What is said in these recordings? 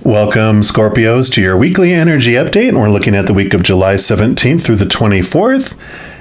Welcome, Scorpios, to your weekly energy update. And we're looking at the week of July 17th through the 24th.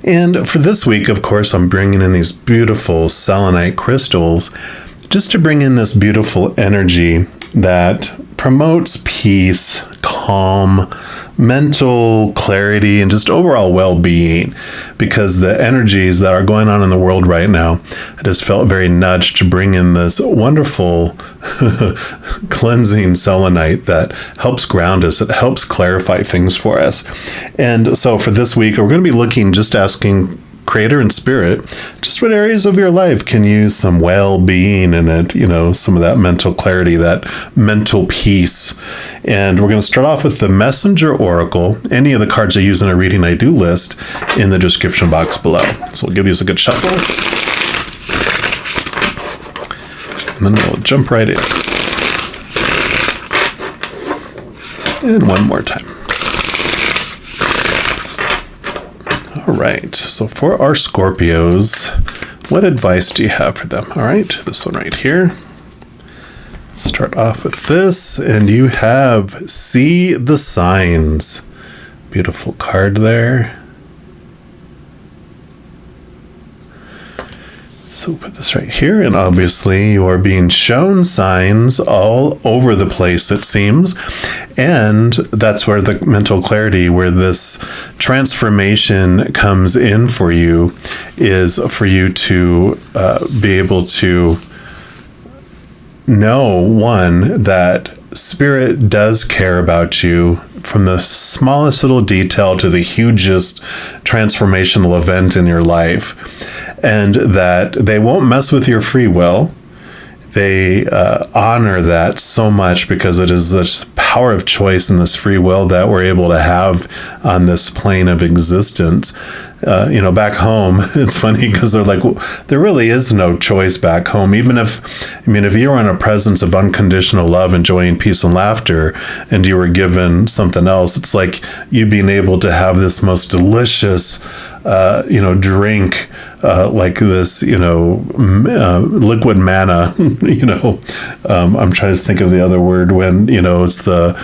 And for this week, of course, I'm bringing in these beautiful selenite crystals just to bring in this beautiful energy that promotes peace, calm, mental clarity, and just overall well-being, because the energies that are going on in the world right now, I just felt very nudged to bring in this wonderful cleansing selenite that helps ground us. It helps clarify things for us. And so for this week, we're going to be looking, just asking Creator and Spirit, just what areas of your life can use some well-being in it, some of that mental clarity, that mental peace. And we're going to start off with the Messenger Oracle. Any of the cards I use in a reading, I do list in the description box below. So we'll give these a good shuffle. And then we'll jump right in. And one more time. All right, so for our Scorpios, what advice do you have for them? All right, this one right here. Start off with this, and you have See the Signs. Beautiful card there. So put this right here, and obviously you are being shown signs all over the place, it seems. And that's where the mental clarity, where this transformation comes in for you, is for you to be able to know, one, that Spirit does care about you, from the smallest little detail to the hugest transformational event in your life, and that they won't mess with your free will. They honor that so much, because it is this power of choice and this free will that we're able to have on this plane of existence. Back home, it's funny because they're like, well, there really is no choice back home. Even if you were in a presence of unconditional love, enjoying peace and laughter, and you were given something else, it's like you being able to have this most delicious, drink, like this, liquid manna, I'm trying to think of the other word when, it's the,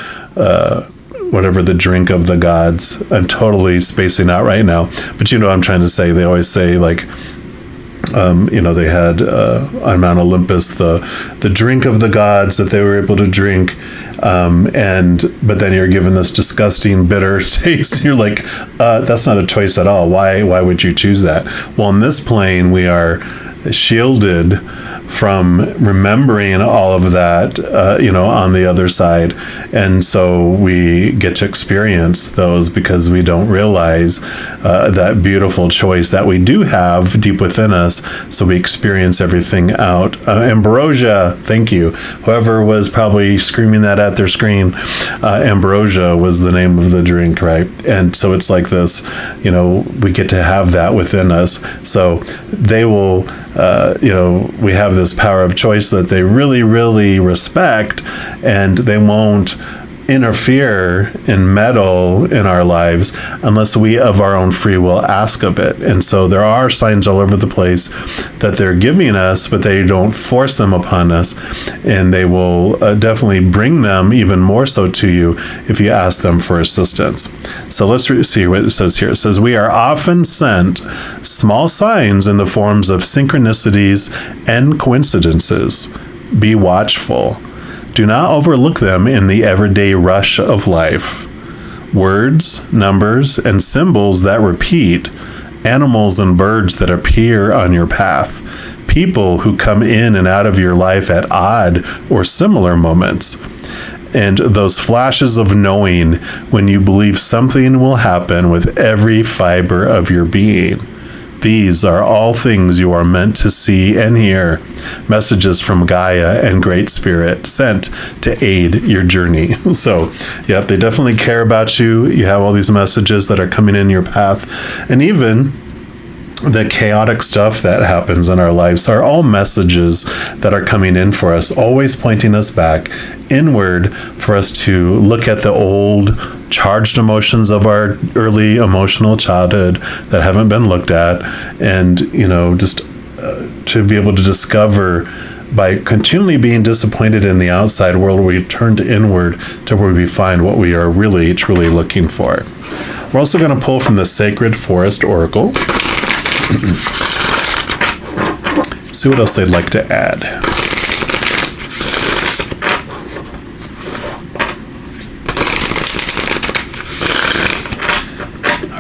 whatever the drink of the gods. I'm totally spacing out right now, but I'm trying to say, they always say like, they had on Mount Olympus the drink of the gods that they were able to drink, but then you're given this disgusting bitter taste. You're like, that's not a choice at all. Why would you choose that? Well, in this plane, we are shielded from remembering all of that, on the other side. And so we get to experience those because we don't realize that beautiful choice that we do have deep within us. So we experience everything out. Ambrosia, thank you. Whoever was probably screaming that at their screen, ambrosia was the name of the drink, right? And so it's like this, we get to have that within us. So they will, we have this power of choice that they really, really respect, and they won't interfere and meddle in our lives unless we of our own free will ask of it. And so there are signs all over the place that they're giving us, but they don't force them upon us, and they will definitely bring them even more so to you if you ask them for assistance. So let's see what it says here. It says, we are often sent small signs in the forms of synchronicities and coincidences. Be watchful. Do not overlook them in the everyday rush of life. Words, numbers, and symbols that repeat, animals and birds that appear on your path, people who come in and out of your life at odd or similar moments, and those flashes of knowing when you believe something will happen with every fiber of your being. These are all things you are meant to see and hear, messages from Gaia and Great Spirit sent to aid your journey. So, yep, they definitely care about you. You have all these messages that are coming in your path, and even the chaotic stuff that happens in our lives are all messages that are coming in for us, always pointing us back inward for us to look at the old charged emotions of our early emotional childhood that haven't been looked at, and just to be able to discover by continually being disappointed in the outside world, we turn inward to where we find what we are really, truly looking for. We're also going to pull from the Sacred Forest Oracle. See what else they'd like to add.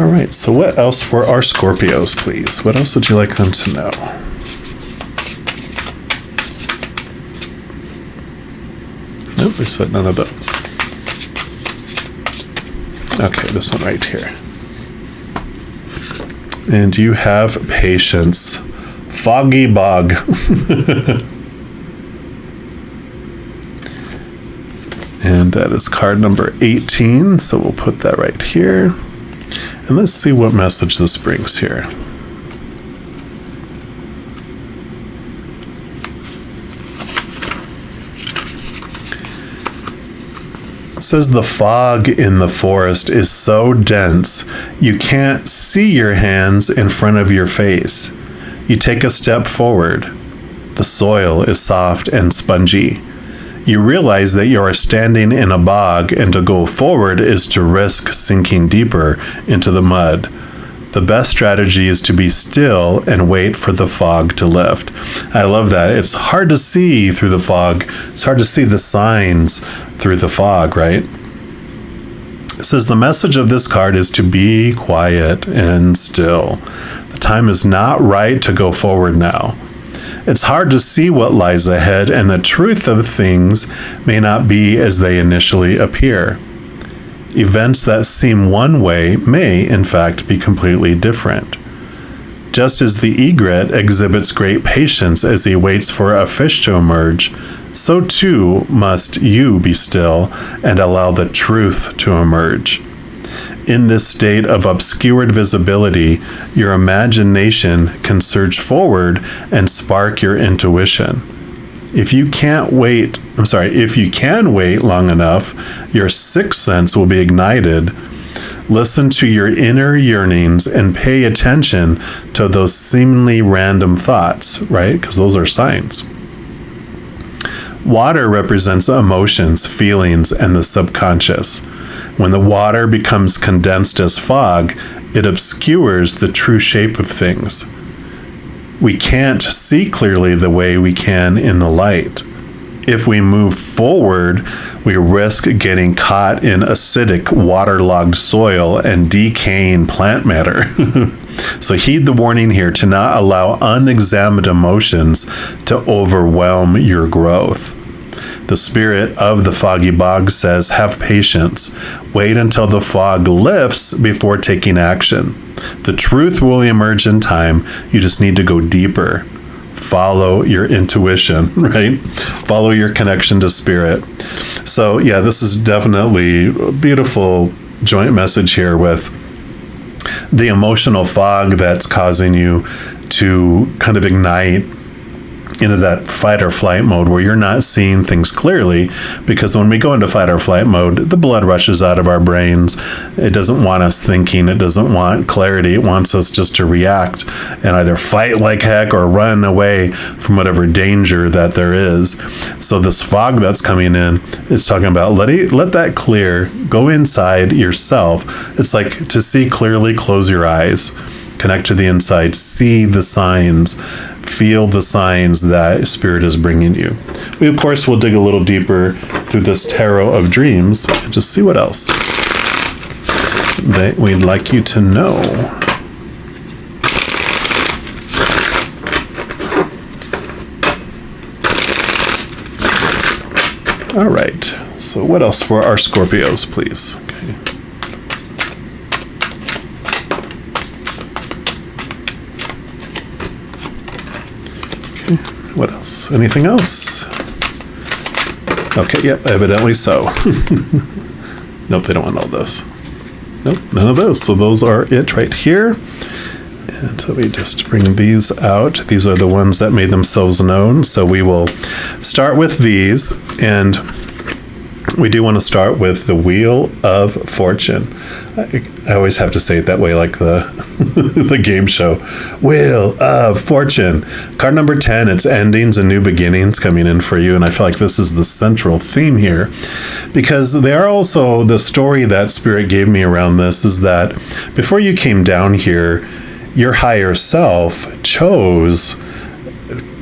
All right, so what else for our Scorpios, please? What else would you like them to know? Nope, we said none of those. Okay, this one right here. And you have patience. Foggy bog. And that is card number 18, so we'll put that right here. And let's see what message this brings here. It says the fog in the forest is so dense you can't see your hands in front of your face. You take a step forward. The soil is soft and spongy. You realize that you are standing in a bog, and to go forward is to risk sinking deeper into the mud. The best strategy is to be still and wait for the fog to lift. I love that. It's hard to see through the fog. It's hard to see the signs through the fog, right? It says the message of this card is to be quiet and still. The time is not right to go forward now. It's hard to see what lies ahead, and the truth of things may not be as they initially appear. Events that seem one way may, in fact, be completely different. Just as the egret exhibits great patience as he waits for a fish to emerge, so too must you be still and allow the truth to emerge. In this state of obscured visibility, your imagination can surge forward and spark your intuition. If you can wait long enough, your sixth sense will be ignited. Listen to your inner yearnings and pay attention to those seemingly random thoughts, right? Because those are signs. Water represents emotions, feelings, and the subconscious. When the water becomes condensed as fog, it obscures the true shape of things. We can't see clearly the way we can in the light. If we move forward, we risk getting caught in acidic, waterlogged soil and decaying plant matter. So heed the warning here to not allow unexamined emotions to overwhelm your growth. The spirit of the foggy bog says, have patience. Wait until the fog lifts before taking action. The truth will emerge in time. You just need to go deeper. Follow your intuition, right? Follow your connection to spirit. So yeah, this is definitely a beautiful joint message here with the emotional fog that's causing you to kind of ignite into that fight or flight mode where you're not seeing things clearly, because when we go into fight or flight mode, the blood rushes out of our brains. It doesn't want us thinking. It doesn't want clarity. It wants us just to react and either fight like heck or run away from whatever danger that there is. So this fog that's coming in is talking about let that clear. Go inside yourself. It's like to see clearly, close your eyes. Connect to the inside, see the signs, feel the signs that Spirit is bringing you. We, of course, will dig a little deeper through this tarot of dreams and just see what else that we'd like you to know. All right, so what else for our Scorpios, please? Okay. What else? Anything else? Okay, yep, evidently so. Nope, they don't want all those. Nope, none of those. So those are it right here. And let me just bring these out. These are the ones that made themselves known. So we will start with these. And we do want to start with the Wheel of Fortune. I always have to say it that way, like the the game show. Wheel of Fortune. Card number 10, it's endings and new beginnings coming in for you. And I feel like this is the central theme here, because they are also, the story that Spirit gave me around this is that before you came down here, your higher self chose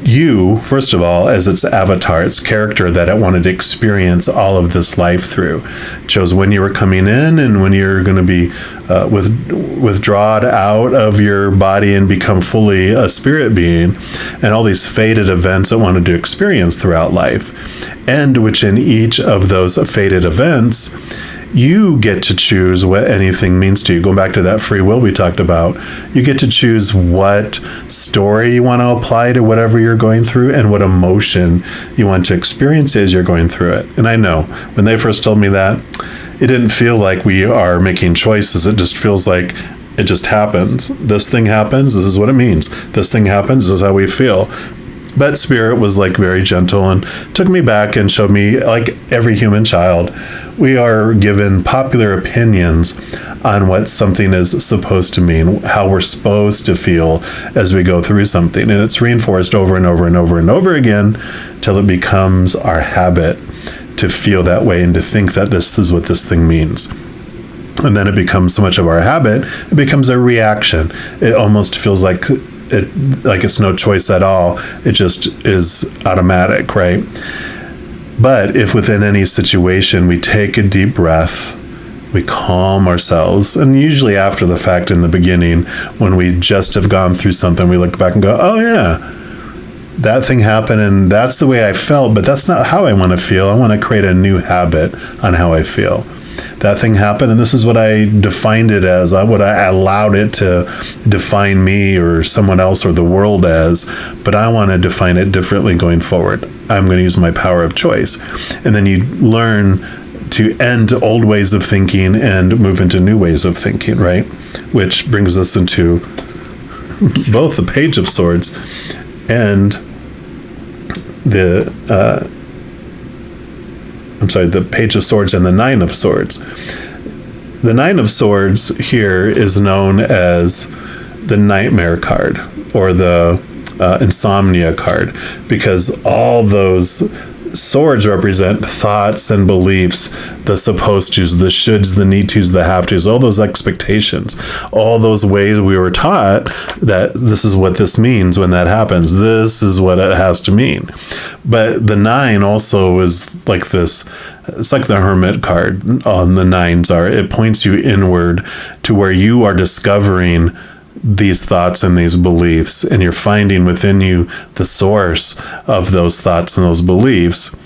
you, first of all, as its avatar, its character that it wanted to experience all of this life through. Chose when you were coming in and when you're going to be withdrawn out of your body and become fully a spirit being, and all these fated events it wanted to experience throughout life. And which in each of those fated events, you get to choose what anything means to you. Going back to that free will we talked about, you get to choose what story you want to apply to whatever you're going through and what emotion you want to experience as you're going through it. And I know when they first told me that, it didn't feel like we are making choices. It just feels like it just happens. This thing happens. This is what it means. This thing happens. This is how we feel. But Spirit was like very gentle and took me back and showed me, like every human child, we are given popular opinions on what something is supposed to mean, how we're supposed to feel as we go through something. And it's reinforced over and over and over and over again till it becomes our habit to feel that way and to think that this is what this thing means. And then it becomes so much of our habit, it becomes a reaction. It almost feels like it's no choice at all. It just is automatic, right? But if within any situation we take a deep breath, we calm ourselves, and usually after the fact, in the beginning, when we just have gone through something, we look back and go, oh yeah, that thing happened and that's the way I felt, but that's not how I want to feel. I want to create a new habit on how I feel. That thing happened, and this is what I defined it as, what I allowed it to define me or someone else or the world as, but I want to define it differently going forward. I'm going to use my power of choice. And then you learn to end old ways of thinking and move into new ways of thinking, right? Which brings us into both the Page of Swords and the Page of Swords and the Nine of Swords. The Nine of Swords here is known as the Nightmare card, or the Insomnia card, because all those swords represent thoughts and beliefs, the supposed tos, the shoulds, the need tos, the have tos, all those expectations, all those ways we were taught that this is what this means when that happens. This is what it has to mean. But the nine also is like this, it's like the Hermit card on the nines are. It points you inward to where you are discovering these thoughts and these beliefs, and you're finding within you the source of those thoughts and those beliefs.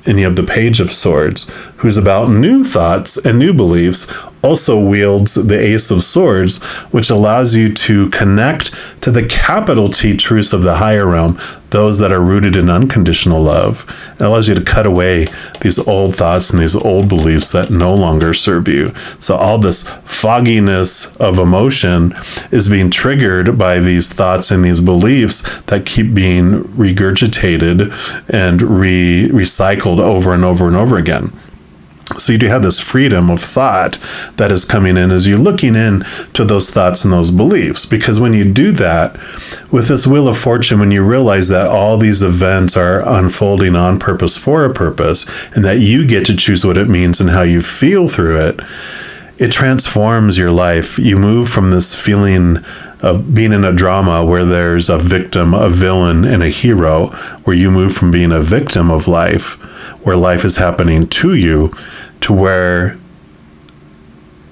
And you have the Page of Swords, who's about new thoughts and new beliefs, also wields the Ace of Swords, which allows you to connect to the capital T truths of the higher realm, those that are rooted in unconditional love. It allows you to cut away these old thoughts and these old beliefs that no longer serve you. So all this fogginess of emotion is being triggered by these thoughts and these beliefs that keep being regurgitated and recycled over and over and over again. So you do have this freedom of thought that is coming in as you're looking in to those thoughts and those beliefs. Because when you do that, with this Wheel of Fortune, when you realize that all these events are unfolding on purpose for a purpose, and that you get to choose what it means and how you feel through it, it transforms your life. You move from this feeling of being in a drama where there's a victim, a villain, and a hero, where you move from being a victim of life, where life is happening to you, to where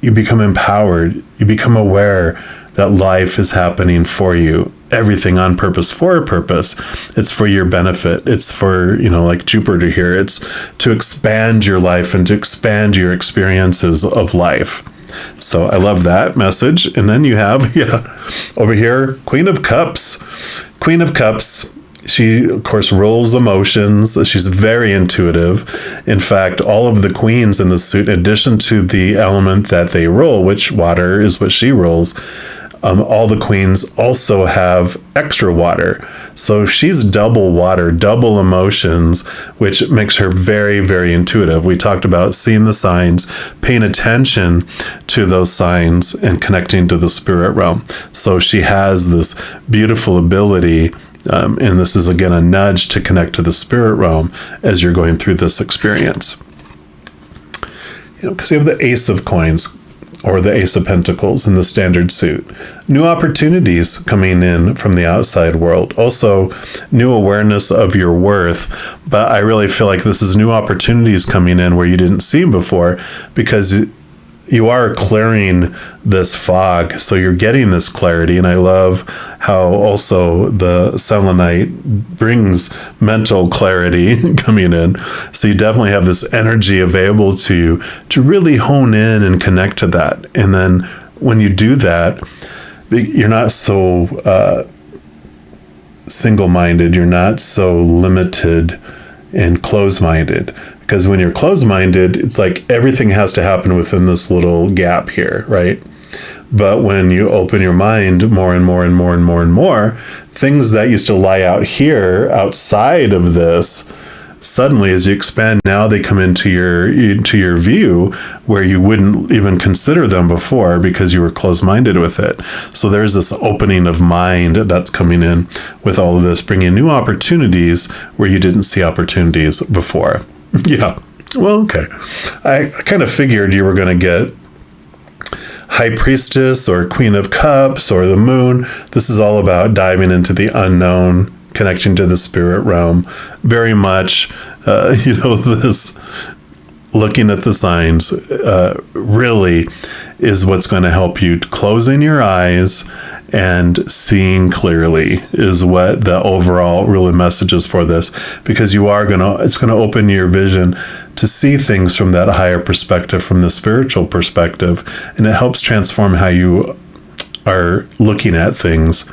you become empowered. You become aware that life is happening for you. Everything on purpose for a purpose. It's for your benefit. It's for, like Jupiter here, it's to expand your life and to expand your experiences of life. So I love that message. And then you have, over here, Queen of Cups. Queen of Cups. She, of course, rules emotions. She's very intuitive. In fact, all of the queens in the suit, in addition to the element that they rule, which water is what she rules, all the queens also have extra water. So she's double water, double emotions, which makes her very, very intuitive. We talked about seeing the signs, paying attention to those signs, and connecting to the spirit realm. So she has this beautiful ability, and this is again a nudge to connect to the spirit realm as you're going through this experience. Because you have the Ace of Coins, or the Ace of Pentacles in the standard suit. New opportunities coming in from the outside world. Also, new awareness of your worth. But I really feel like this is new opportunities coming in where you didn't see them before, because you are clearing this fog. So you're getting this clarity. And I love how also the selenite brings mental clarity coming in. So you definitely have this energy available to you to really hone in and connect to that. And then when you do that, you're not so single-minded. You're not so limited and closed-minded. Because when you're closed-minded, it's like everything has to happen within this little gap here, right? But when you open your mind more and more and more and more and more, things that used to lie out here outside of this, suddenly as you expand, now they come into your view where you wouldn't even consider them before because you were closed-minded with it. So there's this opening of mind that's coming in with all of this, bringing new opportunities where you didn't see opportunities before. Yeah. Well, okay. I kind of figured you were going to get High Priestess or Queen of Cups or the Moon. This is all about diving into the unknown, connecting to the spirit realm. Very much, this looking at the signs really is what's going to help you closing your eyes and seeing clearly is what the overall really message is for this, because it's going to open your vision to see things from that higher perspective, from the spiritual perspective, and it helps transform how you are looking at things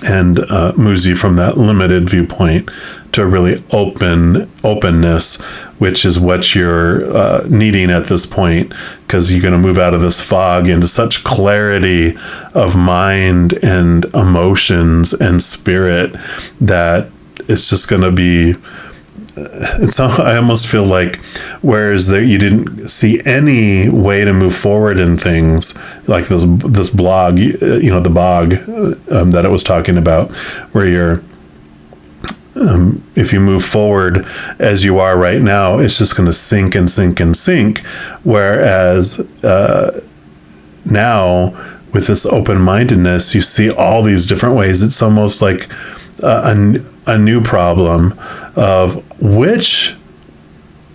and moves you from that limited viewpoint to a really openness, which is what you're needing at this point, because you're going to move out of this fog into such clarity of mind and emotions and spirit that it's just going to be. I almost feel like, whereas you didn't see any way to move forward in things, like this blog, the bog that it was talking about, where you're, if you move forward as you are right now, it's just going to sink and sink and sink. Whereas now, with this open-mindedness, you see all these different ways. It's almost like a new problem of which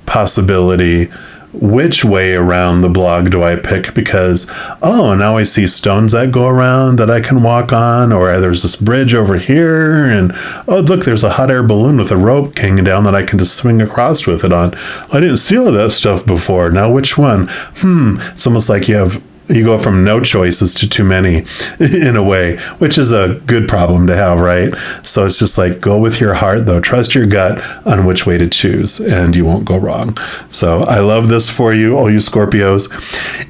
possibility, which way around the blog do I pick? Because, now I see stones that go around that I can walk on, or there's this bridge over here, and look, there's a hot air balloon with a rope hanging down that I can just swing across with it on. I didn't see all of that stuff before. Now which one? It's almost like you go from no choices to too many in a way, which is a good problem to have, right? So it's just like, go with your heart, though. Trust your gut on which way to choose, and you won't go wrong. So I love this for you, all you Scorpios.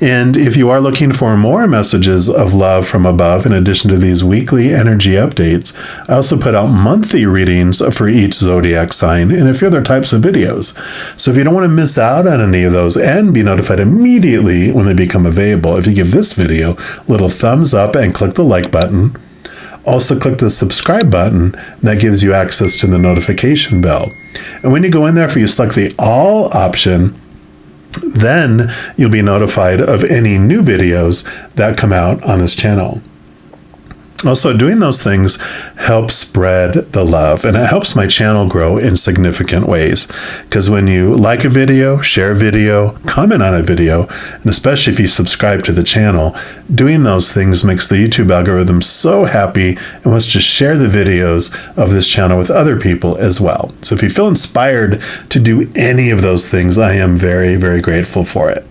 And if you are looking for more messages of love from above, in addition to these weekly energy updates, I also put out monthly readings for each zodiac sign and a few other types of videos. So if you don't want to miss out on any of those and be notified immediately when they become available, if you give this video a little thumbs up and click the like button. Also click the subscribe button, and that gives you access to the notification bell. And when you go in there, you select the all option, then you'll be notified of any new videos that come out on this channel. Also, doing those things helps spread the love, and it helps my channel grow in significant ways. Because when you like a video, share a video, comment on a video, and especially if you subscribe to the channel, doing those things makes the YouTube algorithm so happy and wants to share the videos of this channel with other people as well. So if you feel inspired to do any of those things, I am very, very grateful for it.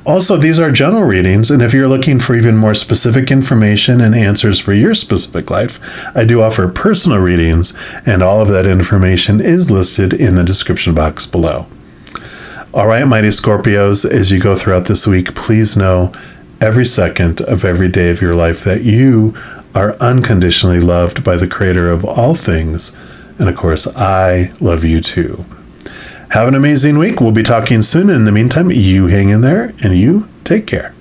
Also, these are general readings, and if you're looking for even more specific information and answers for your specific life, I do offer personal readings, and all of that information is listed in the description box below. All right, mighty Scorpios, as you go throughout this week, please know every second of every day of your life that you are unconditionally loved by the Creator of all things. And of course, I love you too. Have an amazing week. We'll be talking soon. In the meantime, you hang in there and you take care.